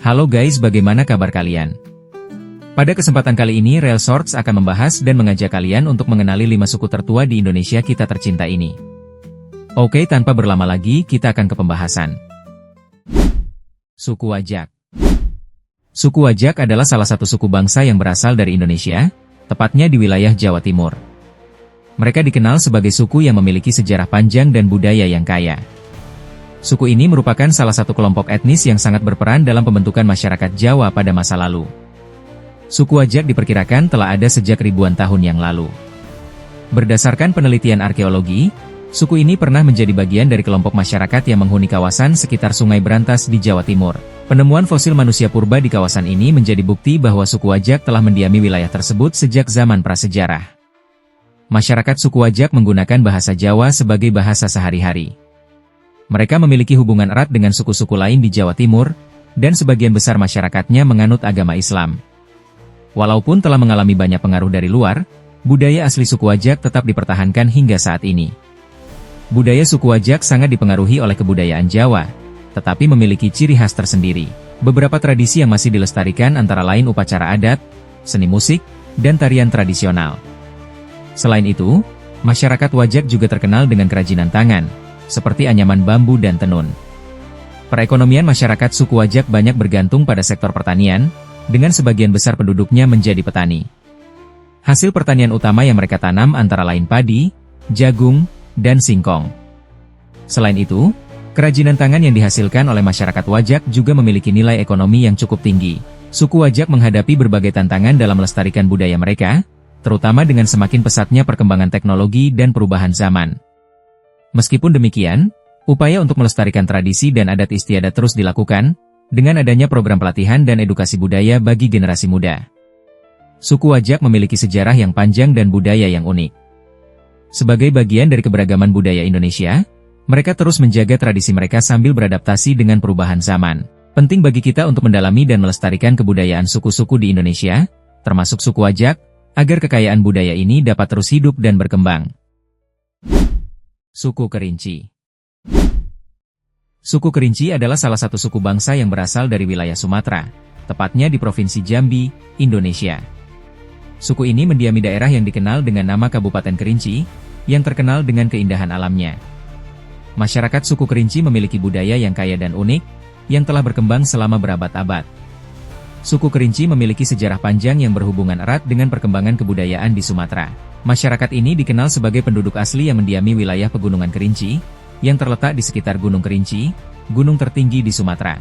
Halo guys, bagaimana kabar kalian? Pada kesempatan kali ini Real Shorts akan membahas dan mengajak kalian untuk mengenali 5 suku tertua di Indonesia kita tercinta ini. Oke, tanpa berlama lagi kita akan ke pembahasan. Suku Wajak. Suku Wajak adalah salah satu suku bangsa yang berasal dari Indonesia, tepatnya di wilayah Jawa Timur. Mereka dikenal sebagai suku yang memiliki sejarah panjang dan budaya yang kaya. Suku ini merupakan salah satu kelompok etnis yang sangat berperan dalam pembentukan masyarakat Jawa pada masa lalu. Suku Wajak diperkirakan telah ada sejak ribuan tahun yang lalu. Berdasarkan penelitian arkeologi, suku ini pernah menjadi bagian dari kelompok masyarakat yang menghuni kawasan sekitar Sungai Brantas di Jawa Timur. Penemuan fosil manusia purba di kawasan ini menjadi bukti bahwa suku Wajak telah mendiami wilayah tersebut sejak zaman prasejarah. Masyarakat suku Wajak menggunakan bahasa Jawa sebagai bahasa sehari-hari. Mereka memiliki hubungan erat dengan suku-suku lain di Jawa Timur, dan sebagian besar masyarakatnya menganut agama Islam. Walaupun telah mengalami banyak pengaruh dari luar, budaya asli suku Wajak tetap dipertahankan hingga saat ini. Budaya suku Wajak sangat dipengaruhi oleh kebudayaan Jawa, tetapi memiliki ciri khas tersendiri. Beberapa tradisi yang masih dilestarikan antara lain upacara adat, seni musik, dan tarian tradisional. Selain itu, masyarakat Wajak juga terkenal dengan kerajinan tangan, seperti anyaman bambu dan tenun. Perekonomian masyarakat suku Wajak banyak bergantung pada sektor pertanian, dengan sebagian besar penduduknya menjadi petani. Hasil pertanian utama yang mereka tanam antara lain padi, jagung, dan singkong. Selain itu, kerajinan tangan yang dihasilkan oleh masyarakat Wajak juga memiliki nilai ekonomi yang cukup tinggi. Suku Wajak menghadapi berbagai tantangan dalam melestarikan budaya mereka, terutama dengan semakin pesatnya perkembangan teknologi dan perubahan zaman. Meskipun demikian, upaya untuk melestarikan tradisi dan adat istiadat terus dilakukan, dengan adanya program pelatihan dan edukasi budaya bagi generasi muda. Suku Wajak memiliki sejarah yang panjang dan budaya yang unik. Sebagai bagian dari keberagaman budaya Indonesia, mereka terus menjaga tradisi mereka sambil beradaptasi dengan perubahan zaman. Penting bagi kita untuk mendalami dan melestarikan kebudayaan suku-suku di Indonesia, termasuk suku Wajak, agar kekayaan budaya ini dapat terus hidup dan berkembang. Suku Kerinci. Suku Kerinci adalah salah satu suku bangsa yang berasal dari wilayah Sumatera, tepatnya di Provinsi Jambi, Indonesia. Suku ini mendiami daerah yang dikenal dengan nama Kabupaten Kerinci, yang terkenal dengan keindahan alamnya. Masyarakat suku Kerinci memiliki budaya yang kaya dan unik, yang telah berkembang selama berabad-abad. Suku Kerinci memiliki sejarah panjang yang berhubungan erat dengan perkembangan kebudayaan di Sumatera. Masyarakat ini dikenal sebagai penduduk asli yang mendiami wilayah Pegunungan Kerinci, yang terletak di sekitar Gunung Kerinci, gunung tertinggi di Sumatera.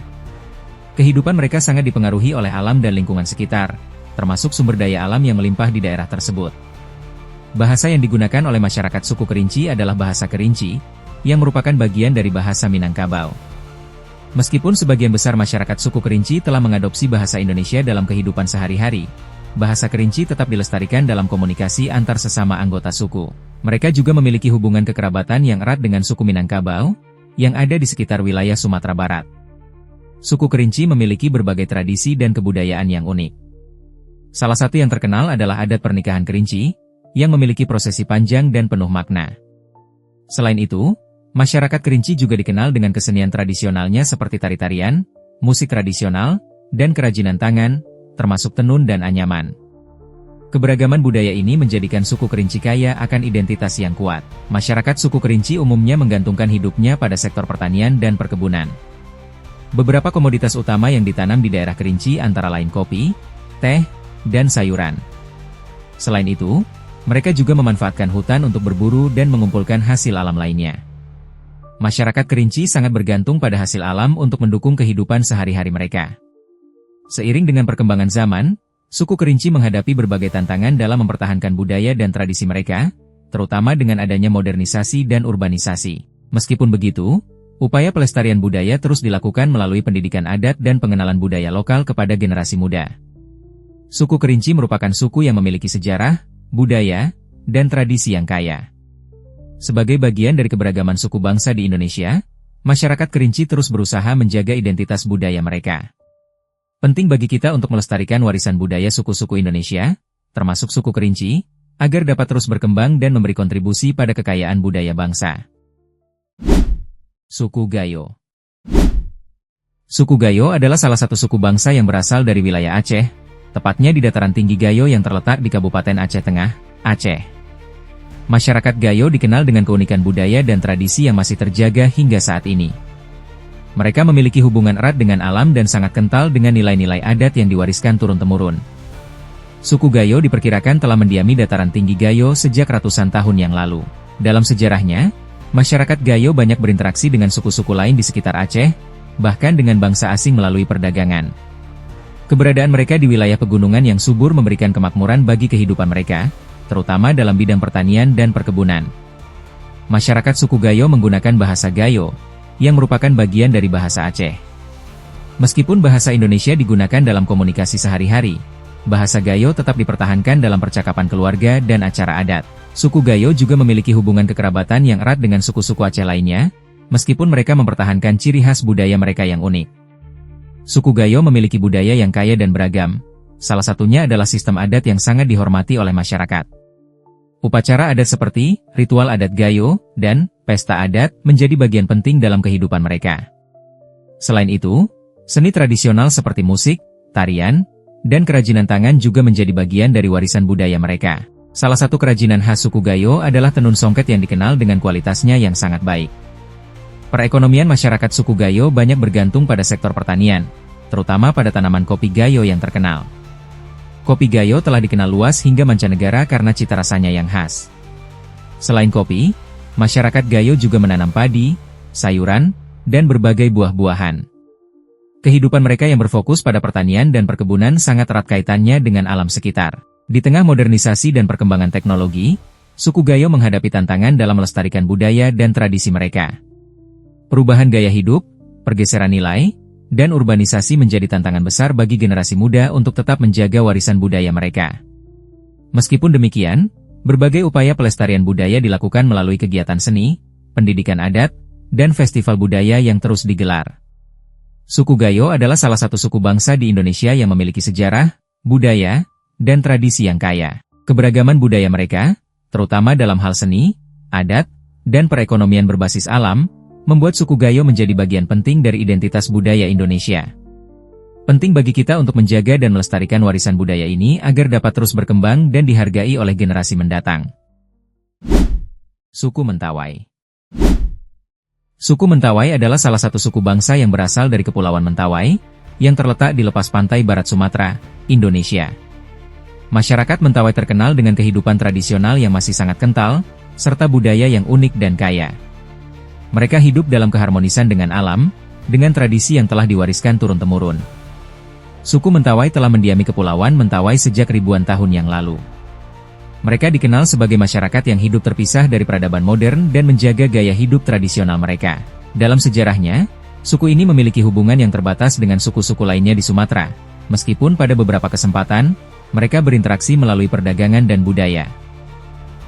Kehidupan mereka sangat dipengaruhi oleh alam dan lingkungan sekitar, termasuk sumber daya alam yang melimpah di daerah tersebut. Bahasa yang digunakan oleh masyarakat suku Kerinci adalah bahasa Kerinci, yang merupakan bagian dari bahasa Minangkabau. Meskipun sebagian besar masyarakat suku Kerinci telah mengadopsi bahasa Indonesia dalam kehidupan sehari-hari, bahasa Kerinci tetap dilestarikan dalam komunikasi antar sesama anggota suku. Mereka juga memiliki hubungan kekerabatan yang erat dengan suku Minangkabau, yang ada di sekitar wilayah Sumatera Barat. Suku Kerinci memiliki berbagai tradisi dan kebudayaan yang unik. Salah satu yang terkenal adalah adat pernikahan Kerinci, yang memiliki prosesi panjang dan penuh makna. Selain itu, masyarakat Kerinci juga dikenal dengan kesenian tradisionalnya seperti tari-tarian, musik tradisional, dan kerajinan tangan, termasuk tenun dan anyaman. Keberagaman budaya ini menjadikan suku Kerinci kaya akan identitas yang kuat. Masyarakat suku Kerinci umumnya menggantungkan hidupnya pada sektor pertanian dan perkebunan. Beberapa komoditas utama yang ditanam di daerah Kerinci antara lain kopi, teh, dan sayuran. Selain itu, mereka juga memanfaatkan hutan untuk berburu dan mengumpulkan hasil alam lainnya. Masyarakat Kerinci sangat bergantung pada hasil alam untuk mendukung kehidupan sehari-hari mereka. Seiring dengan perkembangan zaman, suku Kerinci menghadapi berbagai tantangan dalam mempertahankan budaya dan tradisi mereka, terutama dengan adanya modernisasi dan urbanisasi. Meskipun begitu, upaya pelestarian budaya terus dilakukan melalui pendidikan adat dan pengenalan budaya lokal kepada generasi muda. Suku Kerinci merupakan suku yang memiliki sejarah, budaya, dan tradisi yang kaya. Sebagai bagian dari keberagaman suku bangsa di Indonesia, masyarakat Kerinci terus berusaha menjaga identitas budaya mereka. Penting bagi kita untuk melestarikan warisan budaya suku-suku Indonesia, termasuk suku Kerinci, agar dapat terus berkembang dan memberi kontribusi pada kekayaan budaya bangsa. Suku Gayo. Suku Gayo adalah salah satu suku bangsa yang berasal dari wilayah Aceh, tepatnya di dataran tinggi Gayo yang terletak di Kabupaten Aceh Tengah, Aceh. Masyarakat Gayo dikenal dengan keunikan budaya dan tradisi yang masih terjaga hingga saat ini. Mereka memiliki hubungan erat dengan alam dan sangat kental dengan nilai-nilai adat yang diwariskan turun-temurun. Suku Gayo diperkirakan telah mendiami dataran tinggi Gayo sejak ratusan tahun yang lalu. Dalam sejarahnya, masyarakat Gayo banyak berinteraksi dengan suku-suku lain di sekitar Aceh, bahkan dengan bangsa asing melalui perdagangan. Keberadaan mereka di wilayah pegunungan yang subur memberikan kemakmuran bagi kehidupan mereka, terutama dalam bidang pertanian dan perkebunan. Masyarakat suku Gayo menggunakan bahasa Gayo, yang merupakan bagian dari bahasa Aceh. Meskipun bahasa Indonesia digunakan dalam komunikasi sehari-hari, bahasa Gayo tetap dipertahankan dalam percakapan keluarga dan acara adat. Suku Gayo juga memiliki hubungan kekerabatan yang erat dengan suku-suku Aceh lainnya, meskipun mereka mempertahankan ciri khas budaya mereka yang unik. Suku Gayo memiliki budaya yang kaya dan beragam, salah satunya adalah sistem adat yang sangat dihormati oleh masyarakat. Upacara adat seperti ritual adat Gayo dan pesta adat menjadi bagian penting dalam kehidupan mereka. Selain itu, seni tradisional seperti musik, tarian, dan kerajinan tangan juga menjadi bagian dari warisan budaya mereka. Salah satu kerajinan khas suku Gayo adalah tenun songket yang dikenal dengan kualitasnya yang sangat baik. Perekonomian masyarakat suku Gayo banyak bergantung pada sektor pertanian, terutama pada tanaman kopi Gayo yang terkenal. Kopi Gayo telah dikenal luas hingga mancanegara karena cita rasanya yang khas. Selain kopi, masyarakat Gayo juga menanam padi, sayuran, dan berbagai buah-buahan. Kehidupan mereka yang berfokus pada pertanian dan perkebunan sangat erat kaitannya dengan alam sekitar. Di tengah modernisasi dan perkembangan teknologi, suku Gayo menghadapi tantangan dalam melestarikan budaya dan tradisi mereka. Perubahan gaya hidup, pergeseran nilai, dan urbanisasi menjadi tantangan besar bagi generasi muda untuk tetap menjaga warisan budaya mereka. Meskipun demikian, berbagai upaya pelestarian budaya dilakukan melalui kegiatan seni, pendidikan adat, dan festival budaya yang terus digelar. Suku Gayo adalah salah satu suku bangsa di Indonesia yang memiliki sejarah, budaya, dan tradisi yang kaya. Keberagaman budaya mereka, terutama dalam hal seni, adat, dan perekonomian berbasis alam, membuat suku Gayo menjadi bagian penting dari identitas budaya Indonesia. Penting bagi kita untuk menjaga dan melestarikan warisan budaya ini agar dapat terus berkembang dan dihargai oleh generasi mendatang. Suku Mentawai. Suku Mentawai adalah salah satu suku bangsa yang berasal dari Kepulauan Mentawai, yang terletak di lepas pantai barat Sumatera, Indonesia. Masyarakat Mentawai terkenal dengan kehidupan tradisional yang masih sangat kental, serta budaya yang unik dan kaya. Mereka hidup dalam keharmonisan dengan alam, dengan tradisi yang telah diwariskan turun-temurun. Suku Mentawai telah mendiami Kepulauan Mentawai sejak ribuan tahun yang lalu. Mereka dikenal sebagai masyarakat yang hidup terpisah dari peradaban modern dan menjaga gaya hidup tradisional mereka. Dalam sejarahnya, suku ini memiliki hubungan yang terbatas dengan suku-suku lainnya di Sumatera, meskipun pada beberapa kesempatan, mereka berinteraksi melalui perdagangan dan budaya.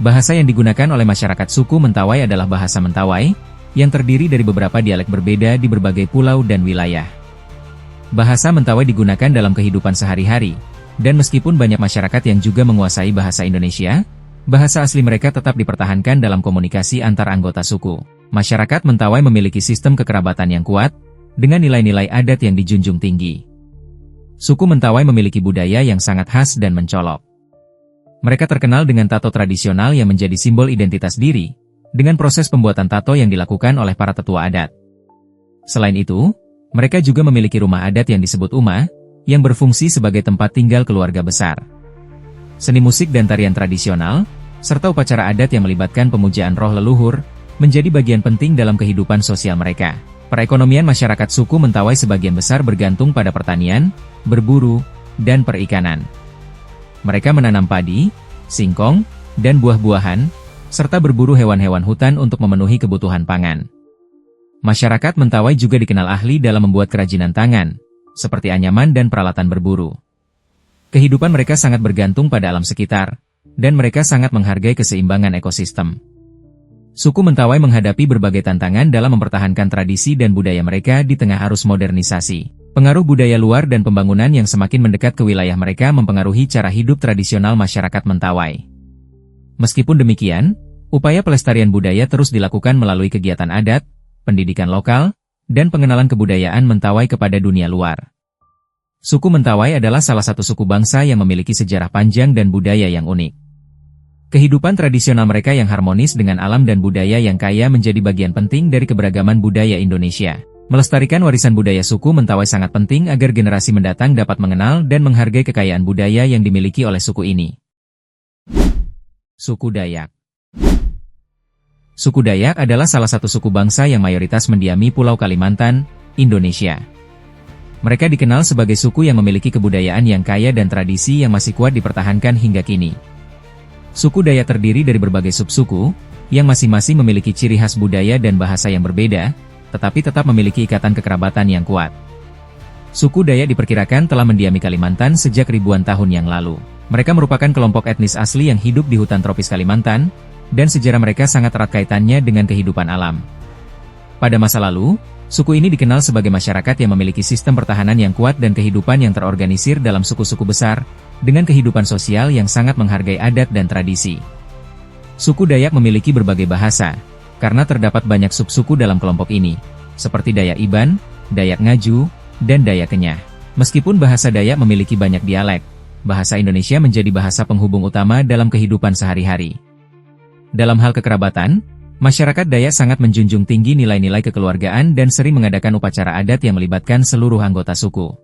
Bahasa yang digunakan oleh masyarakat suku Mentawai adalah bahasa Mentawai, yang terdiri dari beberapa dialek berbeda di berbagai pulau dan wilayah. Bahasa Mentawai digunakan dalam kehidupan sehari-hari, dan meskipun banyak masyarakat yang juga menguasai bahasa Indonesia, bahasa asli mereka tetap dipertahankan dalam komunikasi antar anggota suku. Masyarakat Mentawai memiliki sistem kekerabatan yang kuat, dengan nilai-nilai adat yang dijunjung tinggi. Suku Mentawai memiliki budaya yang sangat khas dan mencolok. Mereka terkenal dengan tato tradisional yang menjadi simbol identitas diri, dengan proses pembuatan tato yang dilakukan oleh para tetua adat. Selain itu, mereka juga memiliki rumah adat yang disebut Uma, yang berfungsi sebagai tempat tinggal keluarga besar. Seni musik dan tarian tradisional, serta upacara adat yang melibatkan pemujaan roh leluhur, menjadi bagian penting dalam kehidupan sosial mereka. Perekonomian masyarakat suku Mentawai sebagian besar bergantung pada pertanian, berburu, dan perikanan. Mereka menanam padi, singkong, dan buah-buahan, serta berburu hewan-hewan hutan untuk memenuhi kebutuhan pangan. Masyarakat Mentawai juga dikenal ahli dalam membuat kerajinan tangan, seperti anyaman dan peralatan berburu. Kehidupan mereka sangat bergantung pada alam sekitar, dan mereka sangat menghargai keseimbangan ekosistem. Suku Mentawai menghadapi berbagai tantangan dalam mempertahankan tradisi dan budaya mereka di tengah arus modernisasi. Pengaruh budaya luar dan pembangunan yang semakin mendekat ke wilayah mereka mempengaruhi cara hidup tradisional masyarakat Mentawai. Meskipun demikian, upaya pelestarian budaya terus dilakukan melalui kegiatan adat, pendidikan lokal, dan pengenalan kebudayaan Mentawai kepada dunia luar. Suku Mentawai adalah salah satu suku bangsa yang memiliki sejarah panjang dan budaya yang unik. Kehidupan tradisional mereka yang harmonis dengan alam dan budaya yang kaya menjadi bagian penting dari keberagaman budaya Indonesia. Melestarikan warisan budaya suku Mentawai sangat penting agar generasi mendatang dapat mengenal dan menghargai kekayaan budaya yang dimiliki oleh suku ini. Suku Dayak. Suku Dayak adalah salah satu suku bangsa yang mayoritas mendiami Pulau Kalimantan, Indonesia. Mereka dikenal sebagai suku yang memiliki kebudayaan yang kaya dan tradisi yang masih kuat dipertahankan hingga kini. Suku Dayak terdiri dari berbagai subsuku, yang masing-masing memiliki ciri khas budaya dan bahasa yang berbeda, tetapi tetap memiliki ikatan kekerabatan yang kuat. Suku Dayak diperkirakan telah mendiami Kalimantan sejak ribuan tahun yang lalu. Mereka merupakan kelompok etnis asli yang hidup di hutan tropis Kalimantan, dan sejarah mereka sangat erat kaitannya dengan kehidupan alam. Pada masa lalu, suku ini dikenal sebagai masyarakat yang memiliki sistem pertahanan yang kuat dan kehidupan yang terorganisir dalam suku-suku besar, dengan kehidupan sosial yang sangat menghargai adat dan tradisi. Suku Dayak memiliki berbagai bahasa, karena terdapat banyak subsuku dalam kelompok ini, seperti Dayak Iban, Dayak Ngaju, dan Dayak Kenyah. Meskipun bahasa Dayak memiliki banyak dialek, bahasa Indonesia menjadi bahasa penghubung utama dalam kehidupan sehari-hari. Dalam hal kekerabatan, masyarakat Dayak sangat menjunjung tinggi nilai-nilai kekeluargaan dan sering mengadakan upacara adat yang melibatkan seluruh anggota suku.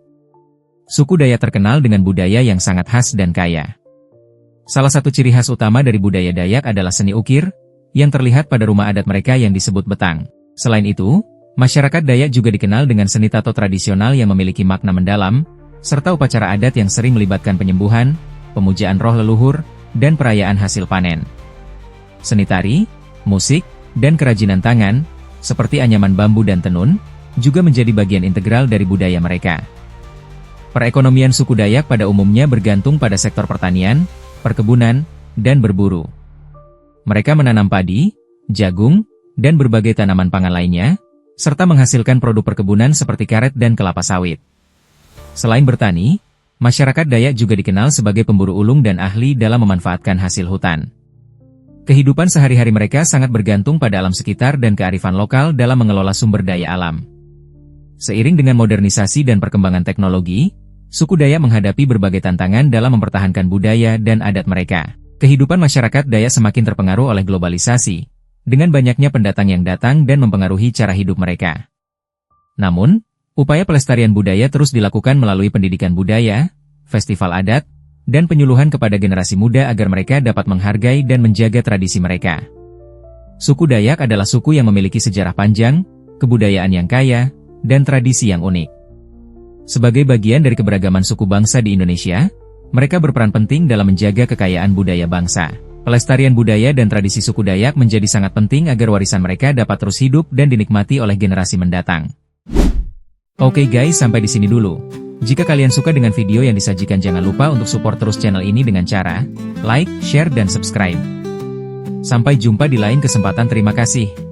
Suku Dayak terkenal dengan budaya yang sangat khas dan kaya. Salah satu ciri khas utama dari budaya Dayak adalah seni ukir, yang terlihat pada rumah adat mereka yang disebut betang. Selain itu, masyarakat Dayak juga dikenal dengan seni tato tradisional yang memiliki makna mendalam, serta upacara adat yang sering melibatkan penyembuhan, pemujaan roh leluhur, dan perayaan hasil panen. Seni tari, musik, dan kerajinan tangan, seperti anyaman bambu dan tenun, juga menjadi bagian integral dari budaya mereka. Perekonomian suku Dayak pada umumnya bergantung pada sektor pertanian, perkebunan, dan berburu. Mereka menanam padi, jagung, dan berbagai tanaman pangan lainnya, serta menghasilkan produk perkebunan seperti karet dan kelapa sawit. Selain bertani, masyarakat Dayak juga dikenal sebagai pemburu ulung dan ahli dalam memanfaatkan hasil hutan. Kehidupan sehari-hari mereka sangat bergantung pada alam sekitar dan kearifan lokal dalam mengelola sumber daya alam. Seiring dengan modernisasi dan perkembangan teknologi, suku Dayak menghadapi berbagai tantangan dalam mempertahankan budaya dan adat mereka. Kehidupan masyarakat Dayak semakin terpengaruh oleh globalisasi, dengan banyaknya pendatang yang datang dan mempengaruhi cara hidup mereka. Namun, upaya pelestarian budaya terus dilakukan melalui pendidikan budaya, festival adat, dan penyuluhan kepada generasi muda agar mereka dapat menghargai dan menjaga tradisi mereka. Suku Dayak adalah suku yang memiliki sejarah panjang, kebudayaan yang kaya, dan tradisi yang unik. Sebagai bagian dari keberagaman suku bangsa di Indonesia, mereka berperan penting dalam menjaga kekayaan budaya bangsa. Pelestarian budaya dan tradisi suku Dayak menjadi sangat penting agar warisan mereka dapat terus hidup dan dinikmati oleh generasi mendatang. Oke guys, sampai di sini dulu. Jika kalian suka dengan video yang disajikan, jangan lupa untuk support terus channel ini dengan cara like, share, dan subscribe. Sampai jumpa di lain kesempatan, terima kasih.